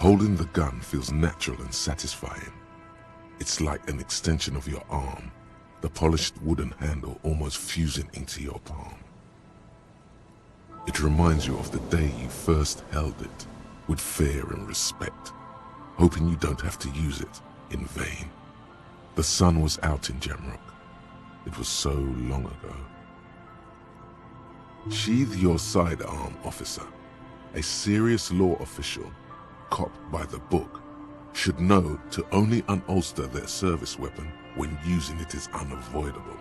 Holding the gun feels natural and satisfying. It's like an extension of your arm, the polished wooden handle almost fusing into your palm. It reminds you of the day you first held it, with fear and respect, hoping you don't have to use it in vain. The sun was out in Jamrock. It was so long ago. Sheathe your sidearm, officer. A serious law official, cop by the book, should know to only unholster their service weapon when using it is unavoidable.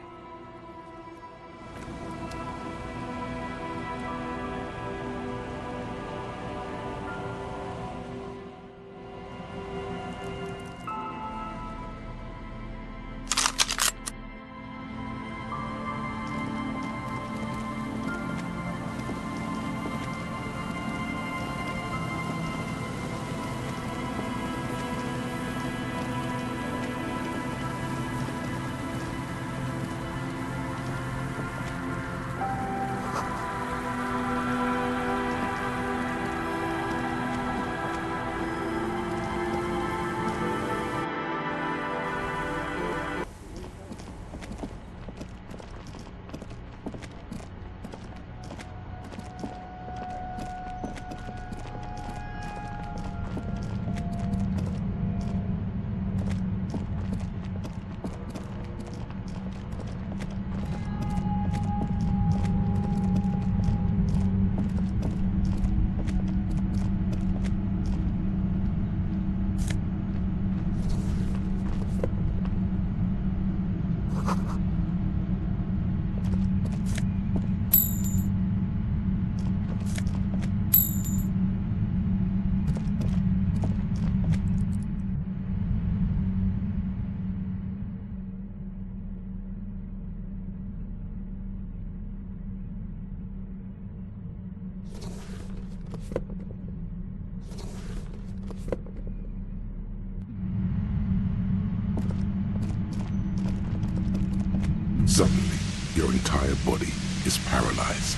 Suddenly, your entire body is paralyzed.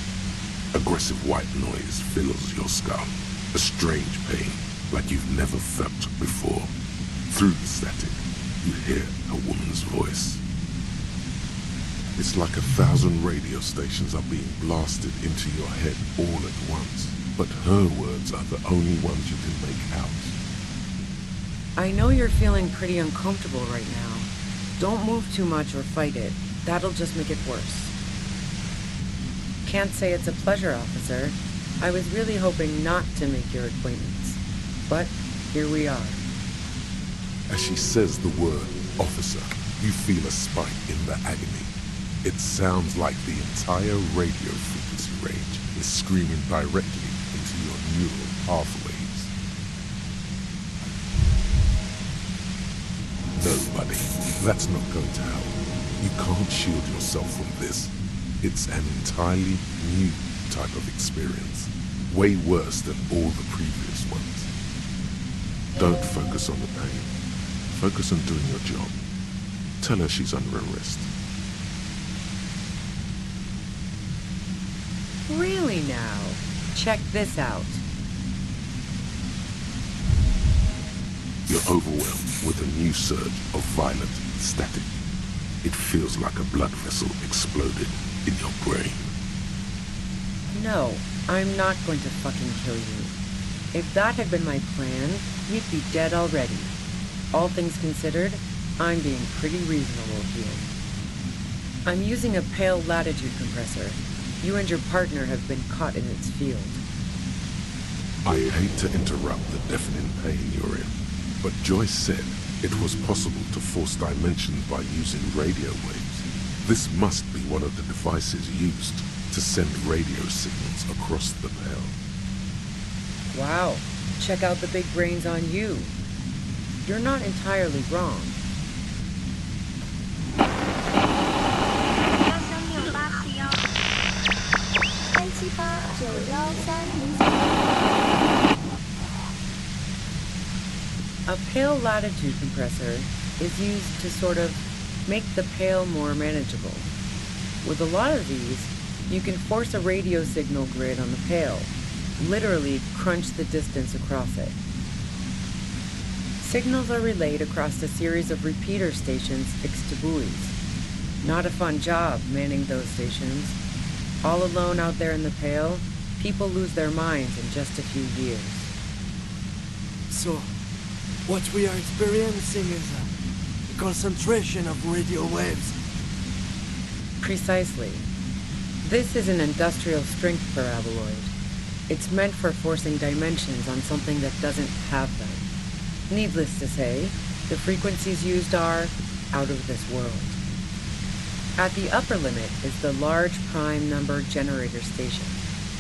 Aggressive white noise fills your skull. A strange pain, like you've never felt before. Through the static, you hear a woman's voice. It's like 1,000 radio stations are being blasted into your head all at once. But her words are the only ones you can make out. I know you're feeling pretty uncomfortable right now. Don't move too much or fight it. That'll just make it worse. Can't say it's a pleasure, officer. I was really hoping not to make your acquaintance. But here we are. As she says the word officer, you feel a spike in the agony. It sounds like the entire radio frequency range is screaming directly into your neural pathways. No, buddy, that's not going to help. You can't shield yourself from this. It's an entirely new type of experience, way worse than all the previous ones. Don't focus on the pain. Focus on doing your job. Tell her she's under arrest. Really now? Check this out. You're overwhelmed with a new surge of violent static. It feels like a blood vessel exploded in your brain. No, I'm not going to fucking kill you. If that had been my plan, you'd be dead already. All things considered, I'm being pretty reasonable here. I'm using a pale latitude compressor. You and your partner have been caught in its field. I hate to interrupt the deafening pain you're in, but Joyce said it was possible to force dimensions by using radio waves. This must be one of the devices used to send radio signals across the pale. Wow, check out the big brains on you. You're not entirely wrong. A pale latitude compressor is used to sort of make the pale more manageable. With a lot of these, you can force a radio signal grid on the pale, literally crunch the distance across it. Signals are relayed across a series of repeater stations fixed to buoys. Not a fun job manning those stations. All alone out there in the Pale, people lose their minds in just a few years. So, what we are experiencing is a concentration of radio waves. Precisely. This is an industrial strength paraboloid. It's meant for forcing dimensions on something that doesn't have them. Needless to say, the frequencies used are out of this world. At the upper limit is the large prime number generator station.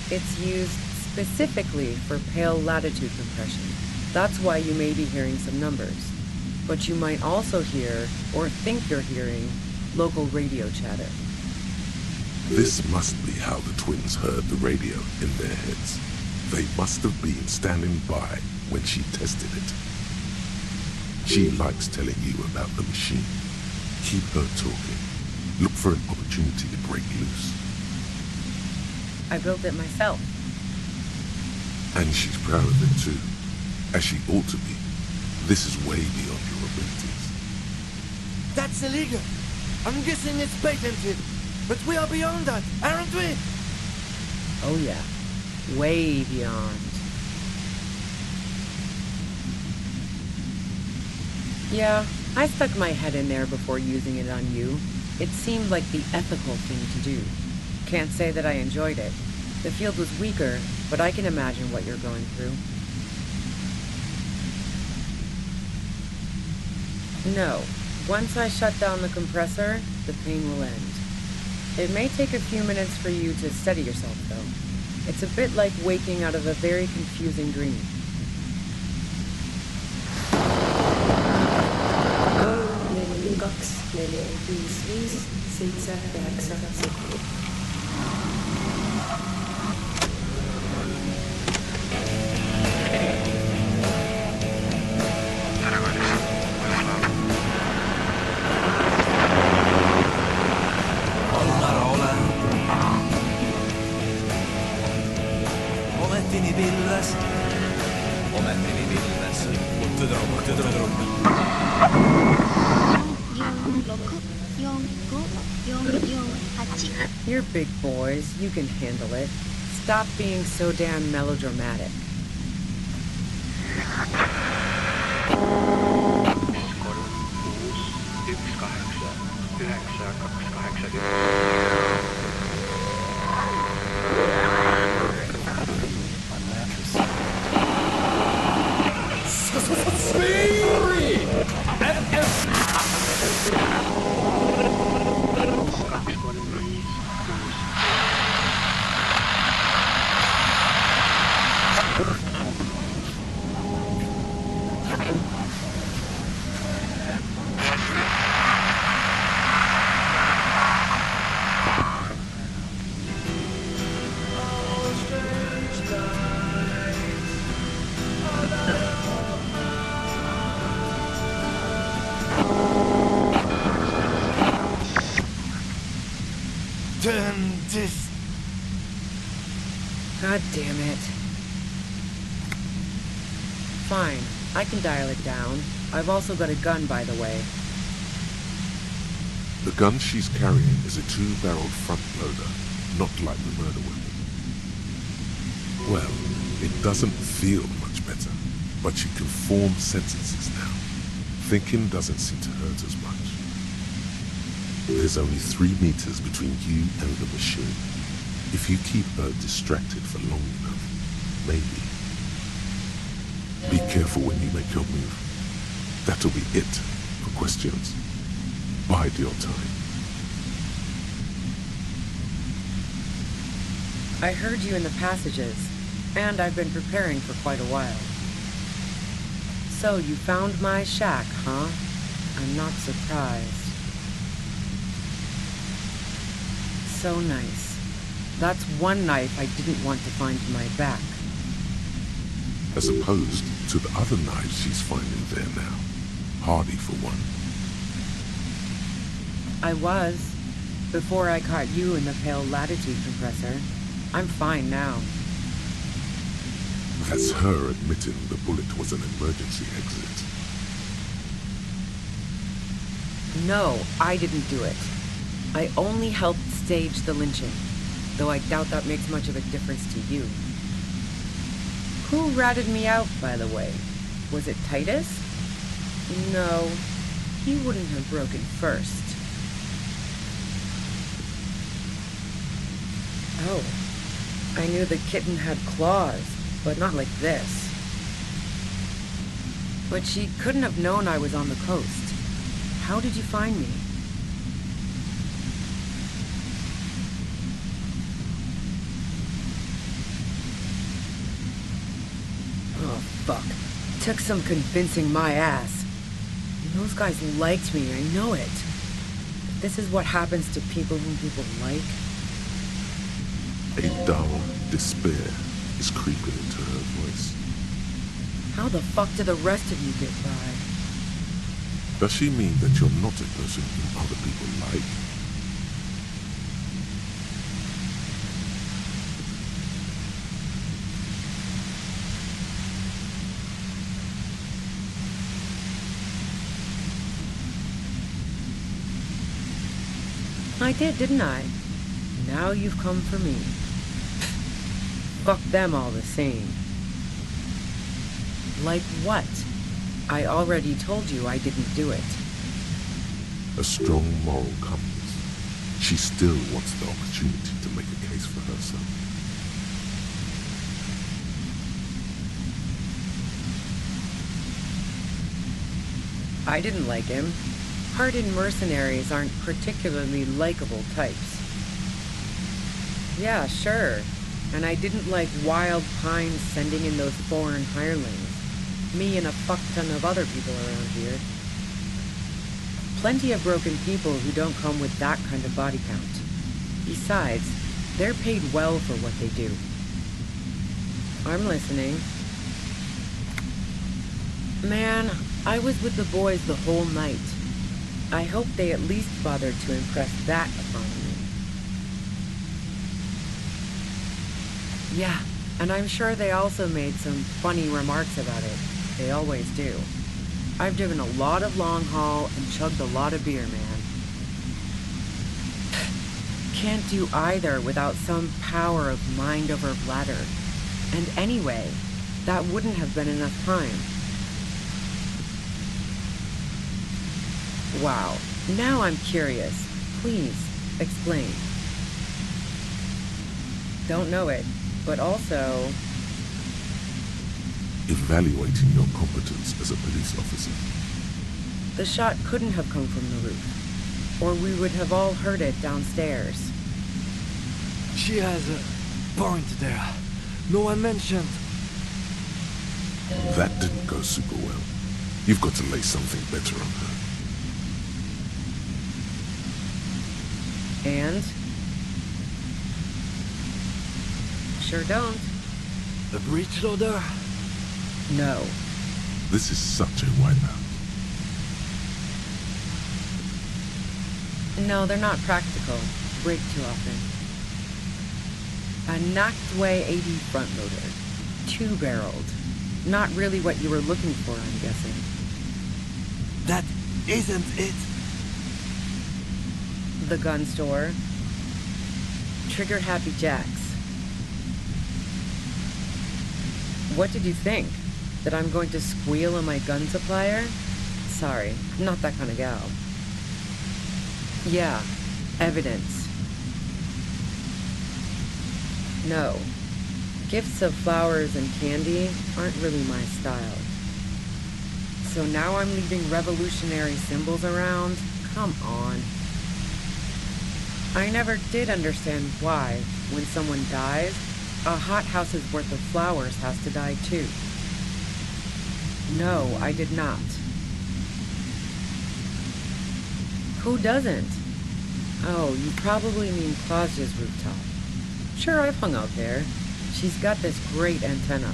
It's used specifically for pale latitude compression. That's why you may be hearing some numbers. But you might also hear, or think you're hearing, local radio chatter. This must be how the twins heard the radio in their heads. They must have been standing by when she tested it. She likes telling you about the machine. Keep her talking. Look for an opportunity to break loose. I built it myself. And she's proud of it too. As she ought to be. This is way beyond your abilities. That's illegal. I'm guessing it's patented. But we are beyond that, aren't we? Oh yeah. Way beyond. Yeah, I stuck my head in there before using it on you. It seemed like the ethical thing to do. Can't say that I enjoyed it. The field was weaker, but I can imagine what you're going through. No. Once I shut down the compressor, the pain will end. It may take a few minutes for you to steady yourself, though. It's a bit like waking out of a very confusing dream. You're big boys. You can handle it. Stop being so damn melodramatic. Turn this. God damn it. Fine, I can dial it down. I've also got a gun, by the way. The gun she's carrying is a two-barreled front loader, not like the murder weapon. Well, it doesn't feel much better, but she can form sentences now. Thinking doesn't seem to hurt as much. There's only 3 meters between you and the machine. If you keep her distracted for long enough, maybe. Be careful when you make your move. That'll be it for questions. Bide your time. I heard you in the passages, and I've been preparing for quite a while. So you found my shack, huh? I'm not surprised. So nice. That's one knife I didn't want to find in my back. As opposed to the other knives she's finding there now. Hardy for one. I was, before I caught you in the pale latitude compressor. I'm fine now. That's her admitting the bullet was an emergency exit. No, I didn't do it. I only helped stage the lynching, though I doubt that makes much of a difference to you. Who ratted me out, by the way? Was it Titus? No, he wouldn't have broken first. Oh, I knew the kitten had claws, but not like this. But she couldn't have known I was on the coast. How did you find me? Oh, fuck. Took some convincing my ass. Those guys liked me, I know it. This is what happens to people whom people like. A dull despair is creeping into her voice. How the fuck do the rest of you get by? Does she mean that you're not a person whom other people like? I did, didn't I? Now you've come for me. Fuck them all the same. Like what? I already told you I didn't do it. A strong moral compass. She still wants the opportunity to make a case for herself. I didn't like him. Hardened mercenaries aren't particularly likable types. Yeah, sure. And I didn't like Wild Pines sending in those foreign hirelings. Me and a fuck ton of other people around here. Plenty of broken people who don't come with that kind of body count. Besides, they're paid well for what they do. I'm listening. Man, I was with the boys the whole night. I hope they at least bothered to impress that upon me. Yeah, and I'm sure they also made some funny remarks about it. They always do. I've driven a lot of long haul and chugged a lot of beer, man. Can't do either without some power of mind over bladder. And anyway, that wouldn't have been enough time. Wow, now I'm curious. Please, explain. Don't know it, but also... Evaluating your competence as a police officer. The shot couldn't have come from the roof, or we would have all heard it downstairs. She has a point there. No one mentioned. That didn't go super well. You've got to lay something better on her. And? Sure don't. A breech loader? No. This is such a wipeout. No, they're not practical. Break too often. A Nachtway 80 front loader. Two-barreled. Not really what you were looking for, I'm guessing. That isn't it. The gun store. Triggered Happy Jacks. What did you think? That I'm going to squeal on my gun supplier? Sorry, I'm not that kind of gal. Yeah, evidence. No. Gifts of flowers and candy aren't really my style. So now I'm leaving revolutionary symbols around? Come on. I never did understand why, when someone dies, a hothouse's worth of flowers has to die too. No, I did not. Who doesn't? Oh, you probably mean Claudia's rooftop. Sure, I've hung out there. She's got this great antenna.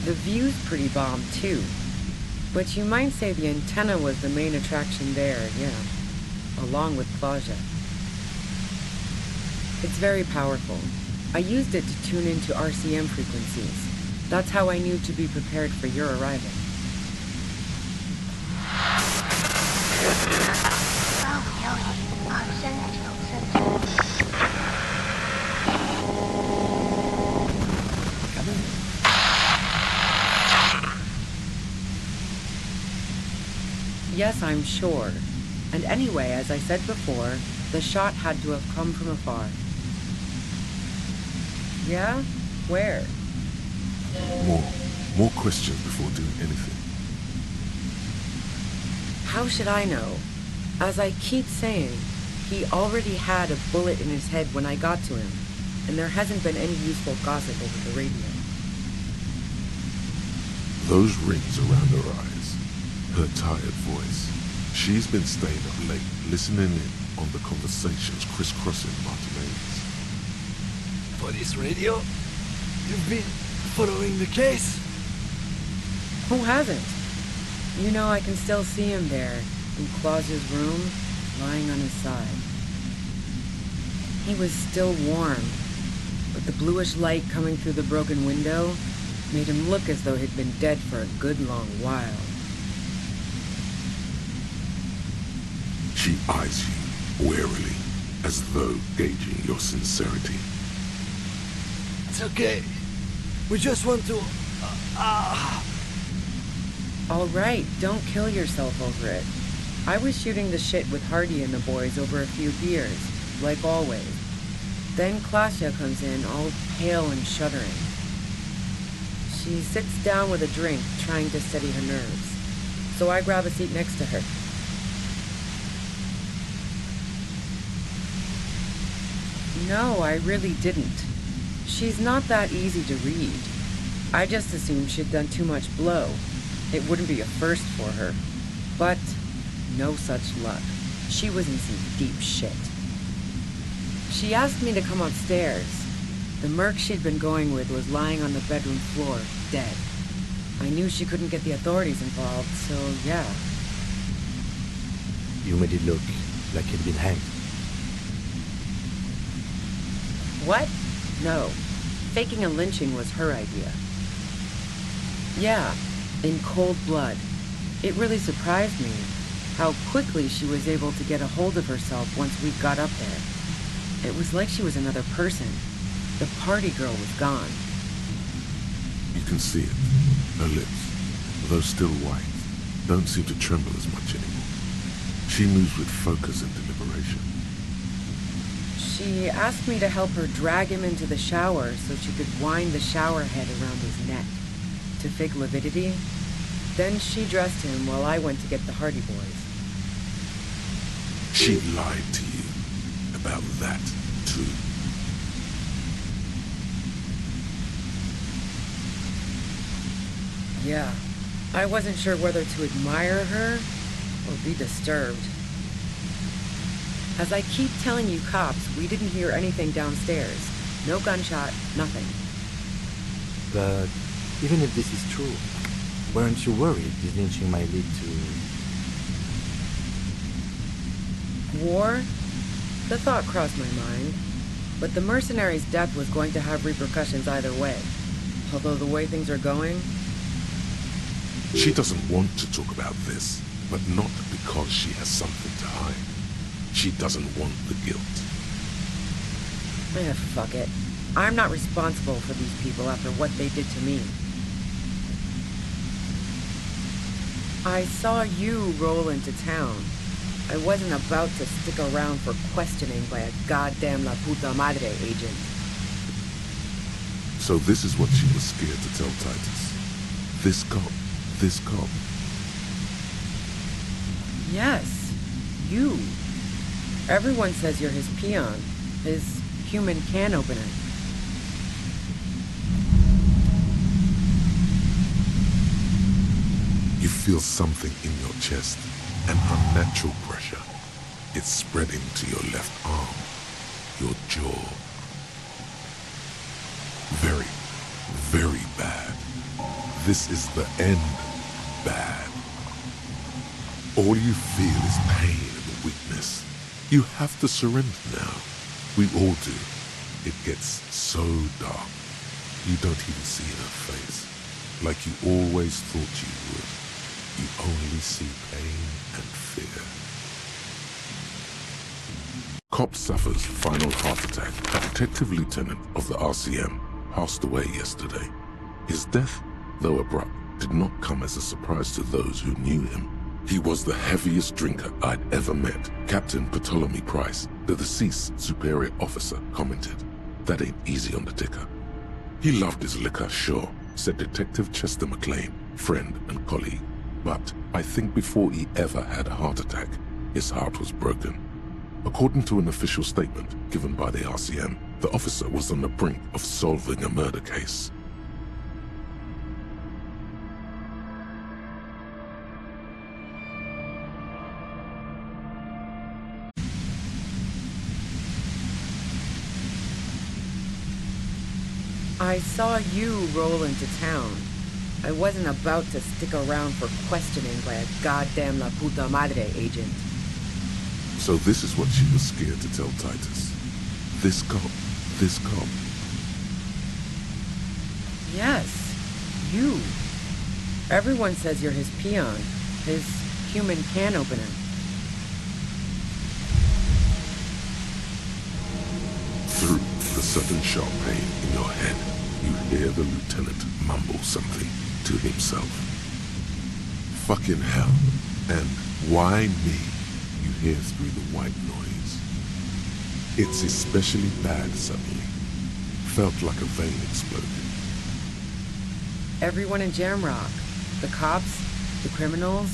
The view's pretty bomb too. But you might say the antenna was the main attraction there, yeah. Along with Claudia. It's very powerful. I used it to tune into RCM frequencies. That's how I knew to be prepared for your arrival. Yes, I'm sure. And anyway, as I said before, the shot had to have come from afar. Yeah? Where? More questions before doing anything. How should I know? As I keep saying, he already had a bullet in his head when I got to him, and there hasn't been any useful gossip over the radio. Those rings around her eyes, her tired voice. She's been staying up late, listening in on the conversations crisscrossing Martinez. For this radio? You've been following the case? Who hasn't? You know, I can still see him there, in Claus's room, lying on his side. He was still warm, but the bluish light coming through the broken window made him look as though he'd been dead for a good long while. She eyes you warily, as though gauging your sincerity. It's okay. We just want to... All right, don't kill yourself over it. I was shooting the shit with Hardy and the boys over a few beers, like always. Then Klasya comes in, all pale and shuddering. She sits down with a drink, trying to steady her nerves. So I grab a seat next to her. No, I really didn't. She's not that easy to read. I just assumed she'd done too much blow. It wouldn't be a first for her. But no such luck. She was in some deep shit. She asked me to come upstairs. The merc she'd been going with was lying on the bedroom floor, dead. I knew she couldn't get the authorities involved, so yeah. You made it look like he'd been hanged. What? No. Faking a lynching was her idea. Yeah, in cold blood. It really surprised me how quickly she was able to get a hold of herself once we got up there. It was like she was another person. The party girl was gone. You can see it. Her lips, though still white, don't seem to tremble as much anymore. She moves with focus and deliberation. She asked me to help her drag him into the shower so she could wind the shower head around his neck to fake lividity. Then she dressed him while I went to get the Hardy Boys. She lied to you about that, too. Yeah, I wasn't sure whether to admire her or be disturbed. As I keep telling you cops, we didn't hear anything downstairs. No gunshot, nothing. But even if this is true, weren't you worried this lynching might lead to... War? The thought crossed my mind. But the mercenary's death was going to have repercussions either way. Although the way things are going... She doesn't want to talk about this, but not because she has something to hide. She doesn't want the guilt. Fuck it. I'm not responsible for these people after what they did to me. I saw you roll into town. I wasn't about to stick around for questioning by a goddamn La Puta Madre agent. So this is what she was scared to tell Titus. This cop. Yes, you. Everyone says you're his peon, his human can opener. You feel something in your chest, an unnatural pressure. It's spreading to your left arm, your jaw. Very, very bad. This is the end bad. All you feel is pain and weakness. You have to surrender now. We all do. It gets so dark. You don't even see her face. Like you always thought you would. You only see pain and fear. Cop suffers final heart attack. A detective lieutenant of the RCM passed away yesterday. His death, though abrupt, did not come as a surprise to those who knew him. He was the heaviest drinker I'd ever met. Captain Ptolemy Price, the deceased superior officer, commented, "That ain't easy on the dicker." He loved his liquor, sure, said Detective Chester McLean, friend and colleague. But I think before he ever had a heart attack, his heart was broken. According to an official statement given by the RCM, the officer was on the brink of solving a murder case. I saw you roll into town. I wasn't about to stick around for questioning by a goddamn La Puta Madre agent. So this is what she was scared to tell Titus. This cop. Yes, you. Everyone says you're his peon, his human can opener. Through the sudden sharp pain in your head, you hear the lieutenant mumble something to himself. Fucking hell. And why me? You hear through the white noise. It's especially bad suddenly. Felt like a vein exploded. Everyone in Jamrock, the cops, the criminals,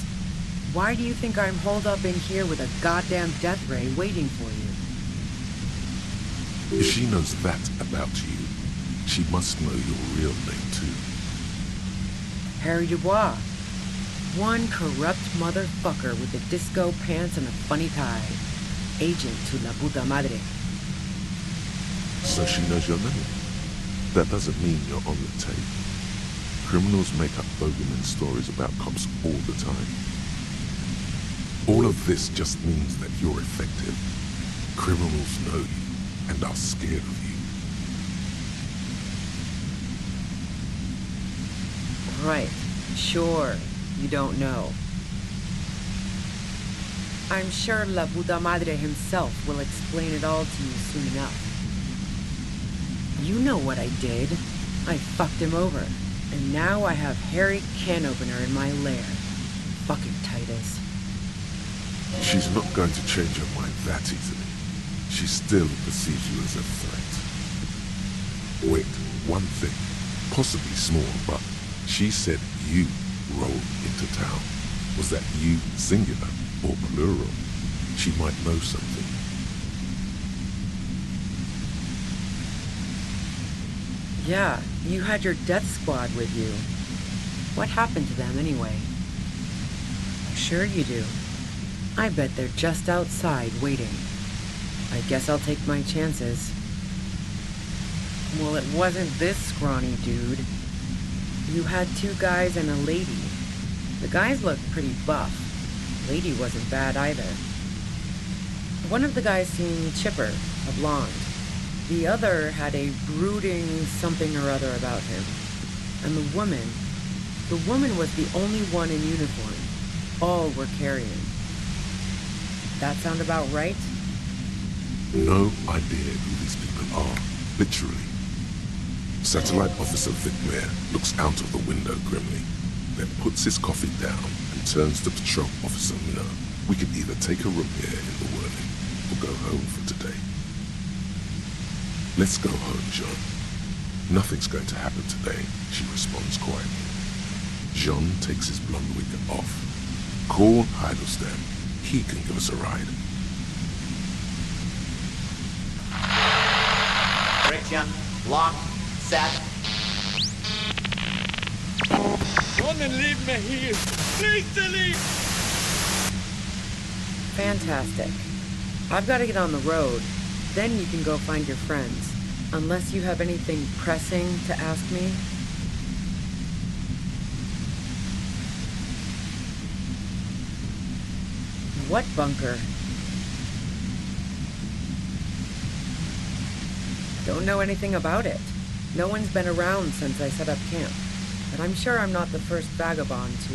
why do you think I'm holed up in here with a goddamn death ray waiting for you? If she knows that about you, she must know your real name too. Harry Dubois. One corrupt motherfucker with the disco pants and a funny tie. Agent to La Puta Madre. So she knows your name. That doesn't mean you're on the tape. Criminals make up bogeyman stories about cops all the time. All of this just means that you're effective. Criminals know you and are scared of you. Right. Sure. You don't know. I'm sure La Puta Madre himself will explain it all to you soon enough. You know what I did. I fucked him over. And now I have Harry Can Opener in my lair. Fucking Titus. She's not going to change her mind that easily. She still perceives you as a threat. Wait, one thing. Possibly small, but she said you rolled into town. Was that you singular or plural? She might know something. Yeah, you had your death squad with you. What happened to them anyway? Sure you do. I bet they're just outside waiting. I guess I'll take my chances. Well, it wasn't this scrawny dude. You had two guys and a lady. The guys looked pretty buff. Lady wasn't bad either. One of the guys seemed chipper, a blonde. The other had a brooding something or other about him. And the woman was the only one in uniform. All were carrying. That sound about right? No idea who these people are, literally. Satellite Officer Vic Mayer looks out of the window grimly, then puts his coffee down and turns to Patrol Officer Miller. We can either take a room here in the Whirling or go home for today. Let's go home, Jean. Nothing's going to happen today, she responds quietly. Jean takes his blonde wig off. Call Heidelstein. He can give us a ride. Friction, lock, set. Don't leave me here! Please leave! Fantastic. I've got to get on the road. Then you can go find your friends. Unless you have anything pressing to ask me. What bunker? Don't know anything about it. No one's been around since I set up camp. But I'm sure I'm not the first vagabond to...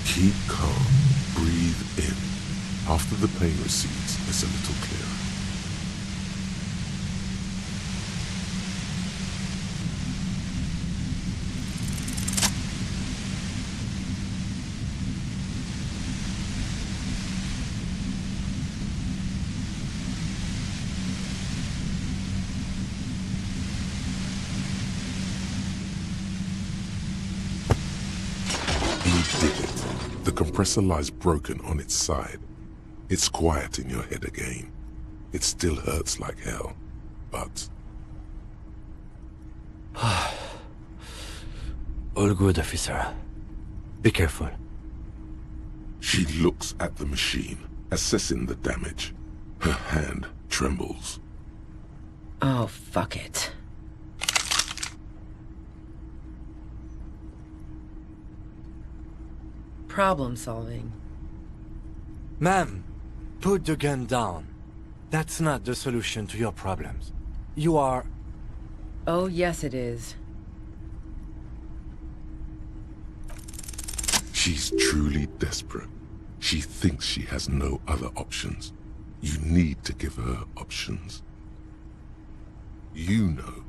Keep calm. Breathe in. After the pain recedes, it's a little clearer. You did it. The compressor lies broken on its side. It's quiet in your head again. It still hurts like hell, but... All good, officer. Be careful. She looks at the machine, assessing the damage. Her hand trembles. Oh, fuck it. Problem solving. Ma'am, put the gun down. That's not the solution to your problems. You are... Oh, yes it is. She's truly desperate. She thinks she has no other options. You need to give her options. You know.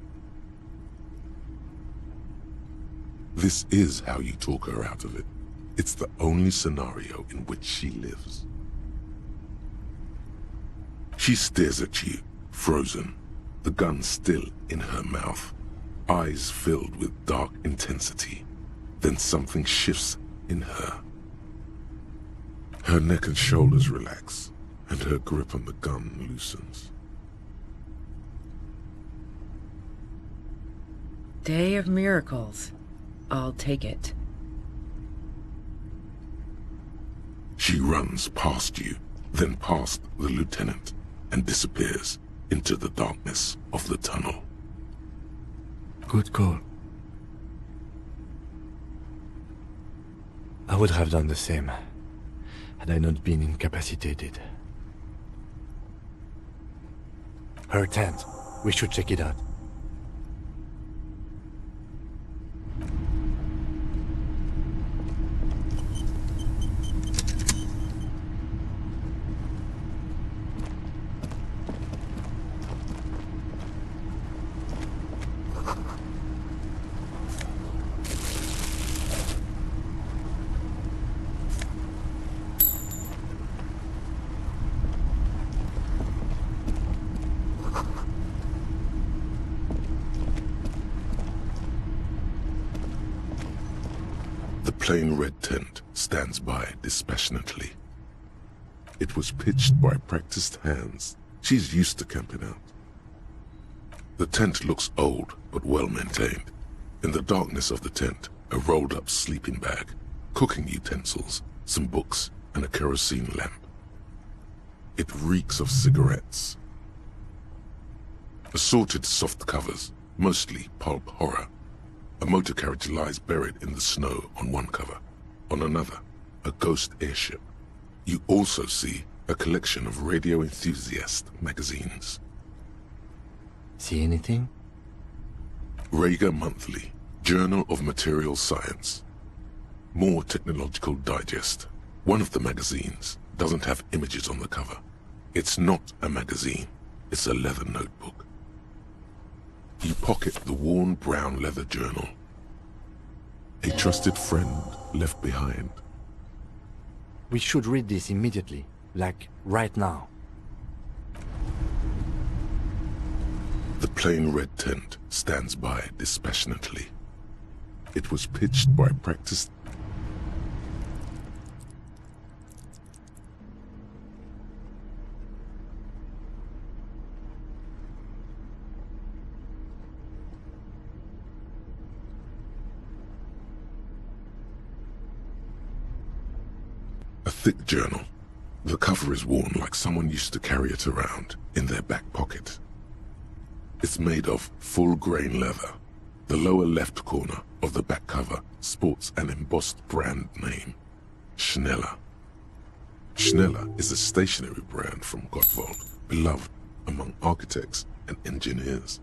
This is how you talk her out of it. It's the only scenario in which she lives. She stares at you, frozen, the gun still in her mouth, eyes filled with dark intensity. Then something shifts in her. Her neck and shoulders relax, and her grip on the gun loosens. Day of miracles. I'll take it. She runs past you, then past the lieutenant, and disappears into the darkness of the tunnel. Good call. I would have done the same, had I not been incapacitated. Her tent. We should check it out. The plain red tent stands by dispassionately. It was pitched by practiced hands. She's used to camping out. The tent looks old, but well maintained. In the darkness of the tent, a rolled-up sleeping bag, cooking utensils, some books, and a kerosene lamp. It reeks of cigarettes. Assorted soft covers, mostly pulp horror. A motor carriage lies buried in the snow on one cover. On another, a ghost airship. You also see a collection of radio enthusiast magazines. See anything? Rager Monthly, Journal of Material Science. More Technological Digest. One of the magazines doesn't have images on the cover. It's not a magazine, it's a leather notebook. You pocket the worn brown leather journal. A trusted friend left behind. We should read this immediately, like right now. The plain red tent stands by dispassionately. It was pitched by practiced... A thick journal. The cover is worn like someone used to carry it around in their back pocket. It's made of full-grain leather. The lower left corner of the back cover sports an embossed brand name, Schneller. Schneller is a stationery brand from Gottwald, beloved among architects and engineers.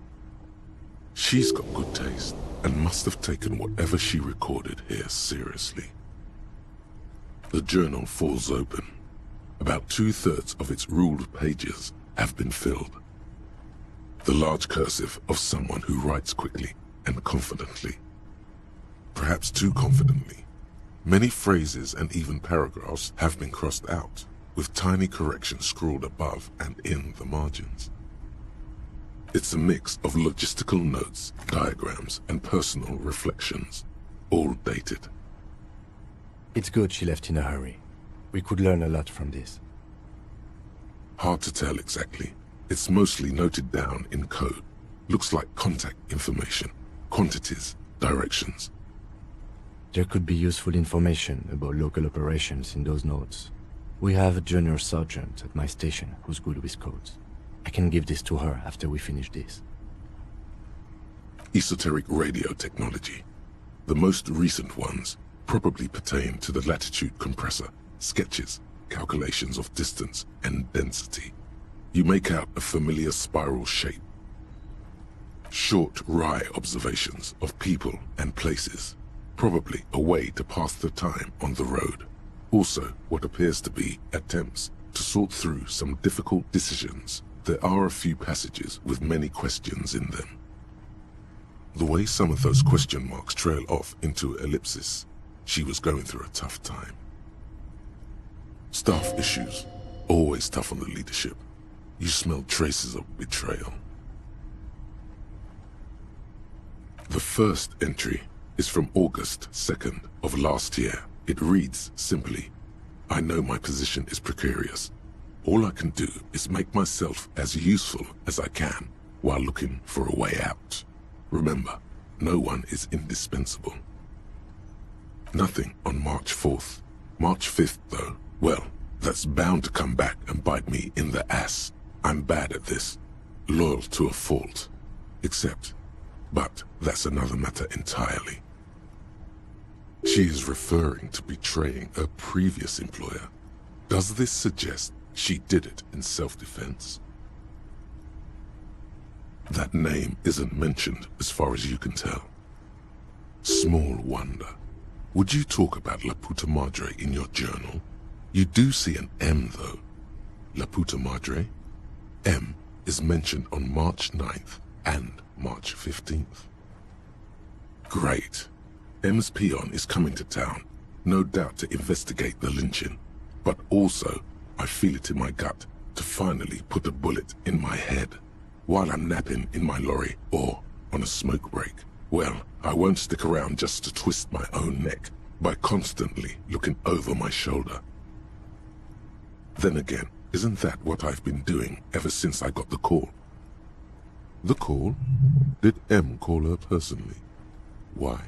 She's got good taste and must have taken whatever she recorded here seriously. The journal falls open. About 2/3 of its ruled pages have been filled. The large cursive of someone who writes quickly and confidently. Perhaps too confidently. Many phrases and even paragraphs have been crossed out, with tiny corrections scrawled above and in the margins. It's a mix of logistical notes, diagrams, and personal reflections, all dated. It's good she left in a hurry. We could learn a lot from this. Hard to tell exactly. It's mostly noted down in code. Looks like contact information, quantities, directions. There could be useful information about local operations in those notes. We have a junior sergeant at my station who's good with codes. I can give this to her after we finish this. Esoteric radio technology. The most recent ones probably pertain to the latitude compressor, sketches, calculations of distance and density. You make out a familiar spiral shape. Short, wry observations of people and places. Probably a way to pass the time on the road. Also, what appears to be attempts to sort through some difficult decisions. There are a few passages with many questions in them. The way some of those question marks trail off into ellipsis, she was going through a tough time. Staff issues, always tough on the leadership. You smell traces of betrayal. The first entry is from August 2nd of last year. It reads simply, I know my position is precarious. All I can do is make myself as useful as I can while looking for a way out. Remember, no one is indispensable. Nothing on March 4th. March 5th, though, well, that's bound to come back and bite me in the ass. I'm bad at this. Loyal to a fault. But that's another matter entirely. She is referring to betraying a previous employer. Does this suggest she did it in self-defense? That name isn't mentioned as far as you can tell. Small wonder. Would you talk about La Puta Madre in your journal? You do see an M though. La Puta Madre? M is mentioned on March 9th and March 15th. Great. M's peon is coming to town, no doubt to investigate the lynching, but also I feel it in my gut to finally put a bullet in my head while I'm napping in my lorry or on a smoke break. Well, I won't stick around just to twist my own neck by constantly looking over my shoulder. Then again, isn't that what I've been doing ever since I got the call? The call? Did M call her personally? Why?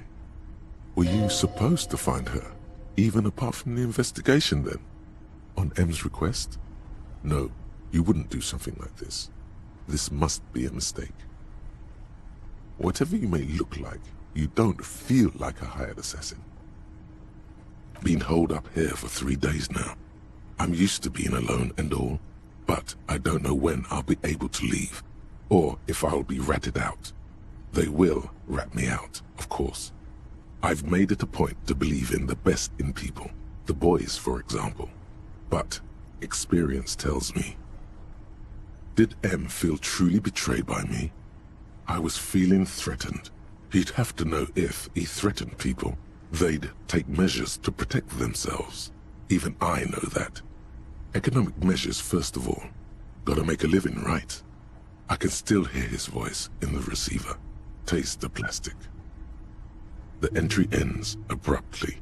Were you supposed to find her, even apart from the investigation then? On M's request? No, you wouldn't do something like this. This must be a mistake. Whatever you may look like, you don't feel like a hired assassin. Been holed up here for 3 days now. I'm used to being alone and all, but I don't know when I'll be able to leave, or if I'll be ratted out. They will rat me out, of course. I've made it a point to believe in the best in people, the boys, for example. But experience tells me. Did M feel truly betrayed by me? I was feeling threatened. He'd have to know if he threatened people, they'd take measures to protect themselves. Even I know that. Economic measures first of all. Gotta make a living, right? I can still hear his voice in the receiver. Taste the plastic. The entry ends abruptly.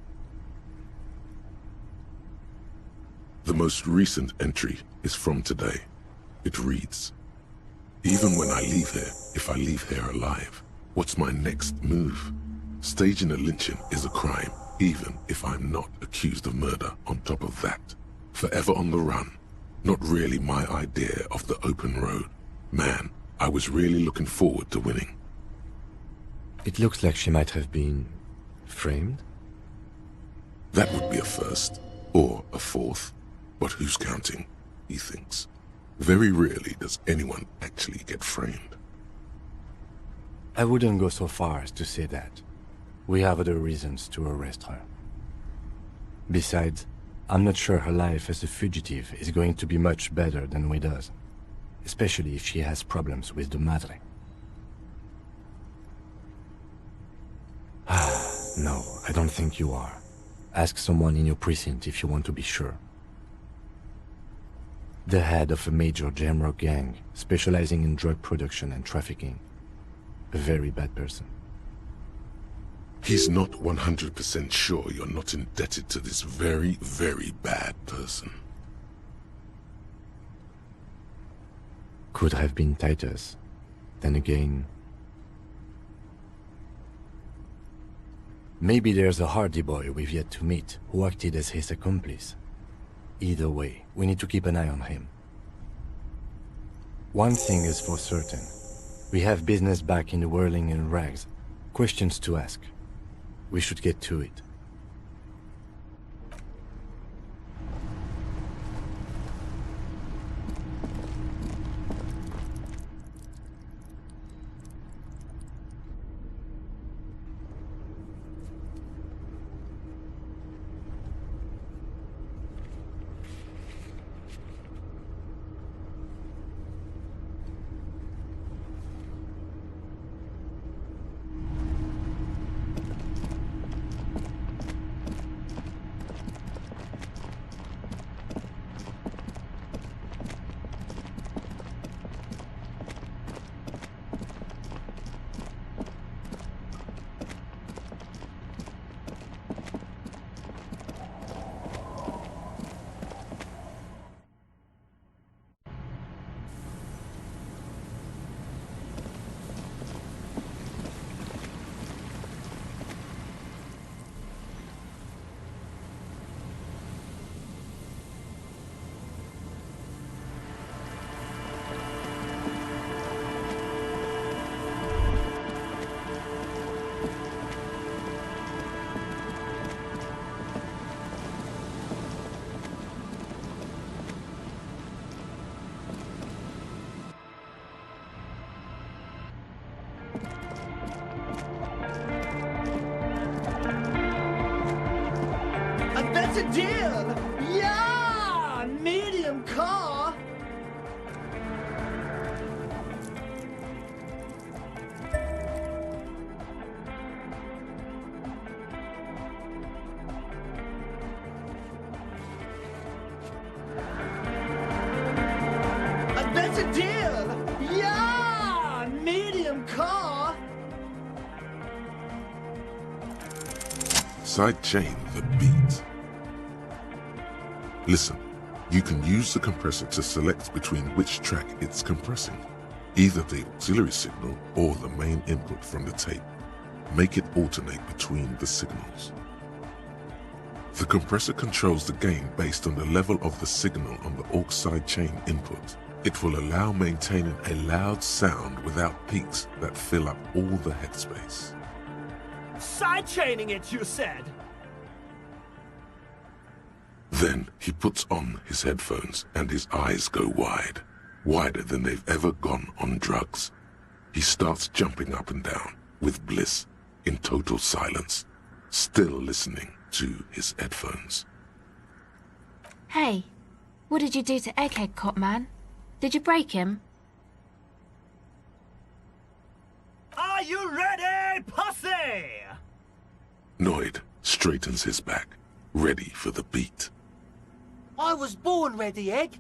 The most recent entry is from today. It reads, even when I leave here, if I leave here alive, what's my next move? Staging a lynching is a crime, even if I'm not accused of murder on top of that. Forever on the run. Not really my idea of the open road. Man, I was really looking forward to winning. It looks like she might have been framed. That would be a first, or a fourth. But who's counting, he thinks. Very rarely does anyone actually get framed. I wouldn't go so far as to say that. We have other reasons to arrest her. Besides, I'm not sure her life as a fugitive is going to be much better than Weda's, especially if she has problems with the Madre. No, I don't think you are. Ask someone in your precinct if you want to be sure. The head of a major Jamrock gang, specializing in drug production and trafficking. A very bad person. He's not 100% sure you're not indebted to this very, very bad person. Could have been Titus. Then again... Maybe there's a Hardy boy we've yet to meet, who acted as his accomplice. Either way, we need to keep an eye on him. One thing is for certain. We have business back in the whirling in rags. Questions to ask. We should get to it. That's a deal! Yeah! Medium car! That's a deal! Yeah! Medium car! Sidechain the beat. Listen, you can use the compressor to select between which track it's compressing, either the auxiliary signal or the main input from the tape. Make it alternate between the signals. The compressor controls the gain based on the level of the signal on the aux sidechain input. It will allow maintaining a loud sound without peaks that fill up all the headspace. Sidechaining it, you said? Then he puts on his headphones and his eyes go wide, wider than they've ever gone on drugs. He starts jumping up and down with bliss in total silence, still listening to his headphones. Hey, what did you do to Egghead, Cop Man? Did you break him? Are you ready, pussy? Noid straightens his back, ready for the beat. I was born ready, Egg.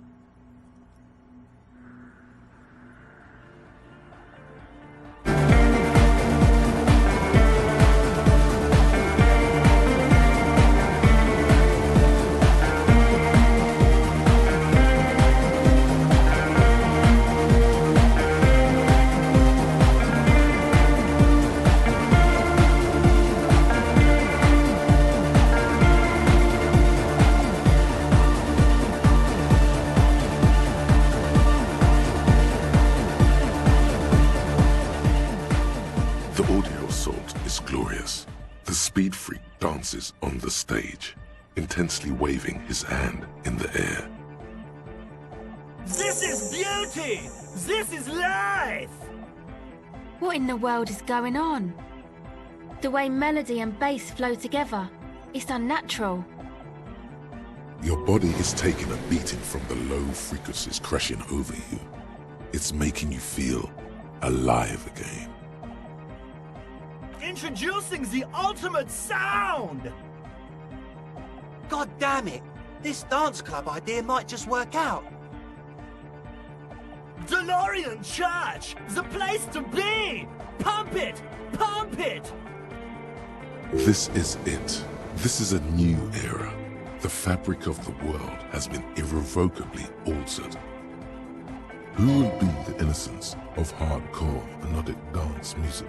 Speed Freak dances on the stage, intensely waving his hand in the air. This is beauty! This is life! What in the world is going on? The way melody and bass flow together, it's unnatural. Your body is taking a beating from the low frequencies crashing over you. It's making you feel alive again. Introducing the ultimate sound! God damn it! This dance club idea might just work out. DeLorean Church! The place to be! Pump it! Pump it! This is it. This is a new era. The fabric of the world has been irrevocably altered. Who will be the innocence of hardcore melodic dance music?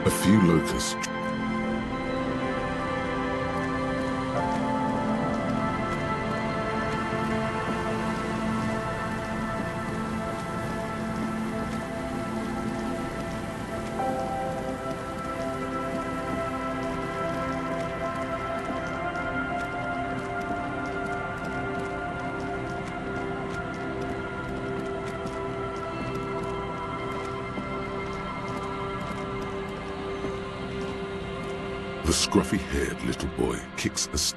A few locusts. The scruffy-haired little boy kicks a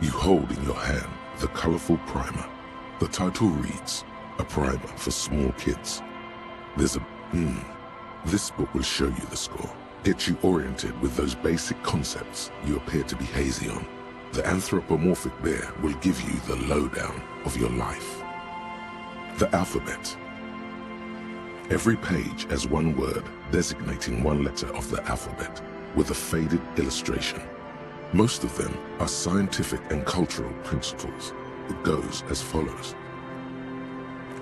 You hold in your hand the colorful primer. The title reads, A Primer for Small Kids. There's a This book will show you the score, get you oriented with those basic concepts you appear to be hazy on. The anthropomorphic bear will give you the lowdown of your life. The alphabet. Every page has one word designating one letter of the alphabet with a faded illustration. Most of them are scientific and cultural principles. It goes as follows.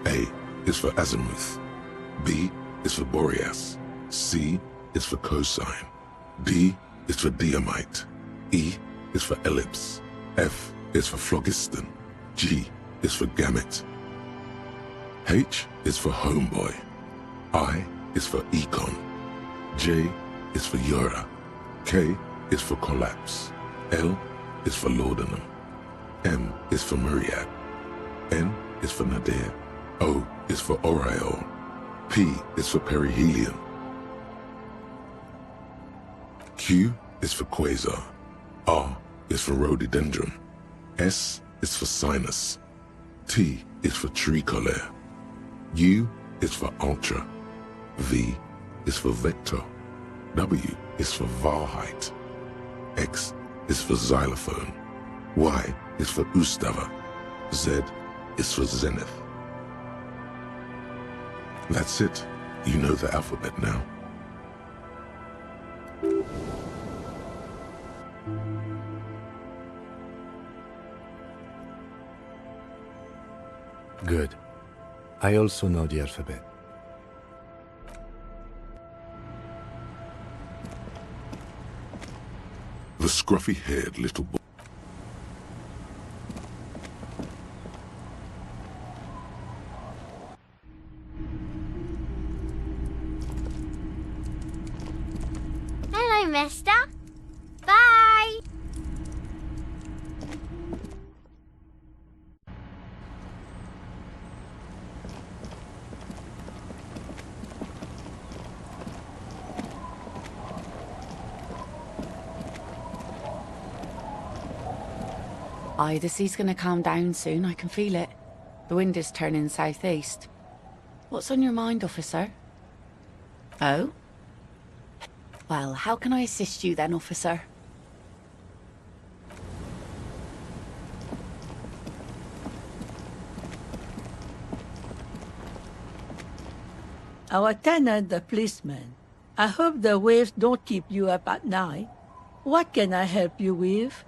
A is for azimuth. B is for Boreas. C is for cosine. D is for diamite. E is for ellipse. F is for phlogiston. G is for gamete. H is for homeboy. I is for econ. J is for Eura. K is for collapse. L is for laudanum. M is for myriad. N is for nadir. O is for aureole. P is for perihelion. Q is for quasar. R is for rhododendron. S is for sinus. T is for tricolor. U is for ultra. V is for vector. W is for Wahrheit. X is for xylophone. Y is for Ustava. Z is for zenith. That's it. You know the alphabet now. Good. I also know the alphabet. The scruffy-haired little boy. Hello, mister. Bye. Aye, the sea's gonna calm down soon, I can feel it. The wind is turning southeast. What's on your mind, officer? Oh? Well, how can I assist you then, officer? Our tenant, the policeman. I hope the waves don't keep you up at night. What can I help you with?